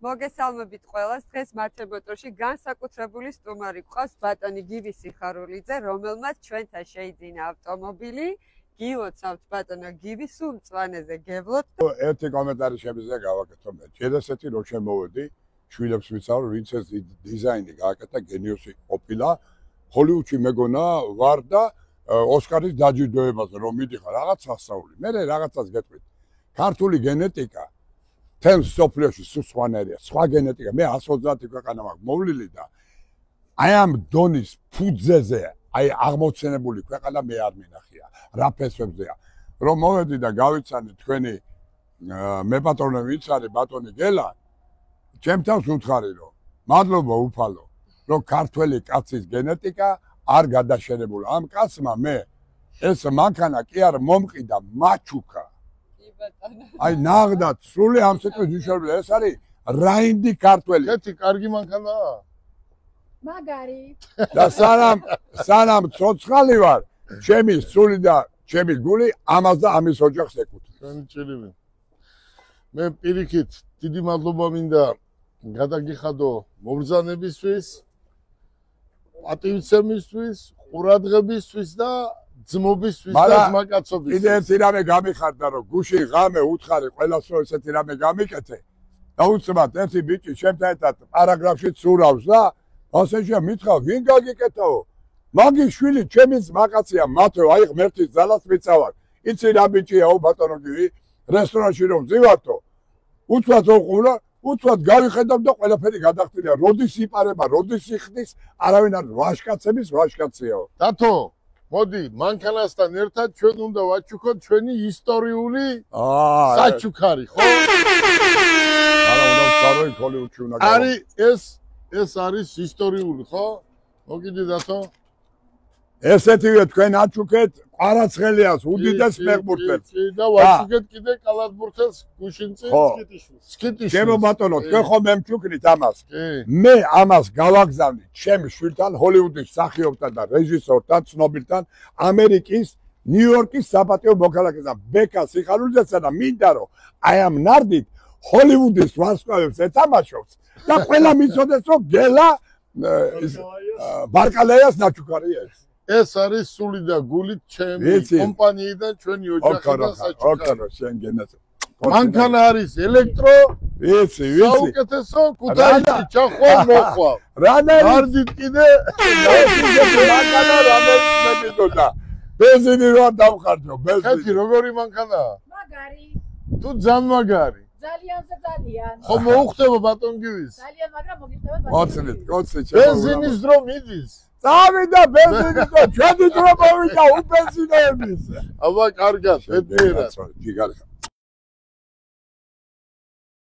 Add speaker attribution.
Speaker 1: მოგესალმებით ყველას. დღეს მართებოტროში განსაკუთრებული სტუმარი გვყავს ბატონი გივი სიხარულიძე, რომელმაც ჩვენთან შეიძინა ავტომობილი. გილოცავთ ბატონო გივი, სულ მწვანეზე გევლოთ.
Speaker 2: ერთი კომენტარი შემიძლია გავაკეთო მე. ჯერასეთი რო შემოვედი, შვილებს ვიცავ, ვინც ეს დიზაინი გააკეთა, გენიოსი ყოფილა. ჰოლივუდში მეგონა ვარ და ოსკარის დაჯილდოებაზე რომ მიდიხარ, რაღაც სასწაული. მე რაღაცას გეტყვით. ქართული გენეტიკა თემ სოფლიოში სულ სხვანაირია, სხვა გენეტიკა. მე 130 ქვეყანა მაქვს მოვლილი და აი ამ დონის ფუძეზე, აი აღმოცენებული ქვეყანა მე არ მინახია. რა ფესვებზეა. რომ მოვედი და გავიცანე თქვენი მეპატრონე ვინც არის ბატონი გელა, ჩემთანს უთხარი რომ მადლობა უფალო, რომ ქართველი კაცის გენეტიკა არ გადაშენებულა. ამ კაცმა მე ეს მანქანა კი არ მომყიდა, მაჩუკა. აი ნაღდათ სრული ამ სიტყვის ნიშნულია. ეს არის რაინდი ქართველი.
Speaker 3: ერთი კარგი მანქანაა.
Speaker 4: მაგარი.
Speaker 2: და სანამ ცოცხალი ვარ, ჩემი სული და ჩემი გული ამას და ამის ოჯახს ეკუთვნის.
Speaker 3: ჩვენი ჭირივი. მე პირიქით დიდი მადლობა მინდა გადაგიხადო მობრძანებისთვის, პატივცემისთვის, ყურადღებისთვის და ძმობისთვის და ძმაკაცობისთვის.
Speaker 2: კიდე ერთი რამე გამიხარდა რომ გუში ღამე უთხარი ყველას რომ ესეთი რამე გამიკეთე. და უცბად ერთი ბიჭი ჩემთან ერთად პარაგრაფში ცურავს და ასეშია მითხრა ვინ გაგიკეთაო? მაგი შვილი ჩემი ძმაკაცია მათო, აი ღმერთის ძალას მიცავარ. იცი რა ბიჭიაო ბატონო გივი, რესტორანში რომ ვზივართო, უცბად ოყურა, უცბად გავიხედავ და ყველაფერი გადახდილია. როდის იპარება, როდის იხდის, არავინ არ ვაშკაცების ვაშკაციაო.
Speaker 3: დათო მოდი, მანქანასთან ერთად ჩვენ უნდა ვაჩუქოთ ჩვენი ისტორიული საჩუქარი, ხო?
Speaker 2: არა, უნდა ვწარო ჰოლივუდში უნდა გავა.
Speaker 3: არის ეს არის ისტორიული, ხო? მოგიდი დათო?
Speaker 2: ესეთივე თქვენ აჩუქეთ ყარაცხელიას, უდიდეს ფეხბურთელს.
Speaker 3: და ვაჩუქეთ კიდე კალათბურთელს გუშინწინ სკიტიშვილს.
Speaker 2: ჩემო ბატონო, თქვენ ხომ მემჩუქნით ამას? მე ამას გავაგზავნით ჩემ შვილთან, ჰოლივუდის მსახიობთან და რეჟისორთან, ცნობილთან, ამერიკის ნიუ-იორკის საპატიო მოქალაქესთან, ბეკა სიხარულიძესთან და მინდა რომ აი ამ ნარდით ჰოლივუდის ვარსკვლავებს ეთამაშობს და ყველა მიცოდეს რომ გელა ბარკალაიას ნაჩუქარია ეს.
Speaker 3: ეს არის სული და გულით ჩემი კომპანიიდან ჩვენი ოჯახიდან საჩუქარი.
Speaker 2: ოქრო შენ გენას.
Speaker 3: მანქანა არის ელექტრო.
Speaker 2: ვიცი.
Speaker 3: საუკეთესო ქუთაისში ჩახვა მოხვა.
Speaker 2: რანაირად კიდე მანქანა რამეც მეკიდოდა. ბენზინი რა დავხარჯო, ბენზინი.
Speaker 3: ხეთი როგორი მანქანაა?
Speaker 4: მაგარი.
Speaker 3: თუ ძალიან მაგარი.
Speaker 4: ძალიან.
Speaker 3: ხო მოუხდება ბატონ გივის?
Speaker 4: ძალიან, მაგრამ მოგიხდება
Speaker 2: კოცი.
Speaker 3: ბენზინის დრო მიდის.
Speaker 2: წავიდა ბენზინის დრო, ჩვენი დრო მოვიდა უბენზინოების.
Speaker 3: აბა კარგად, ბედნიერად.
Speaker 2: ჯიგარი.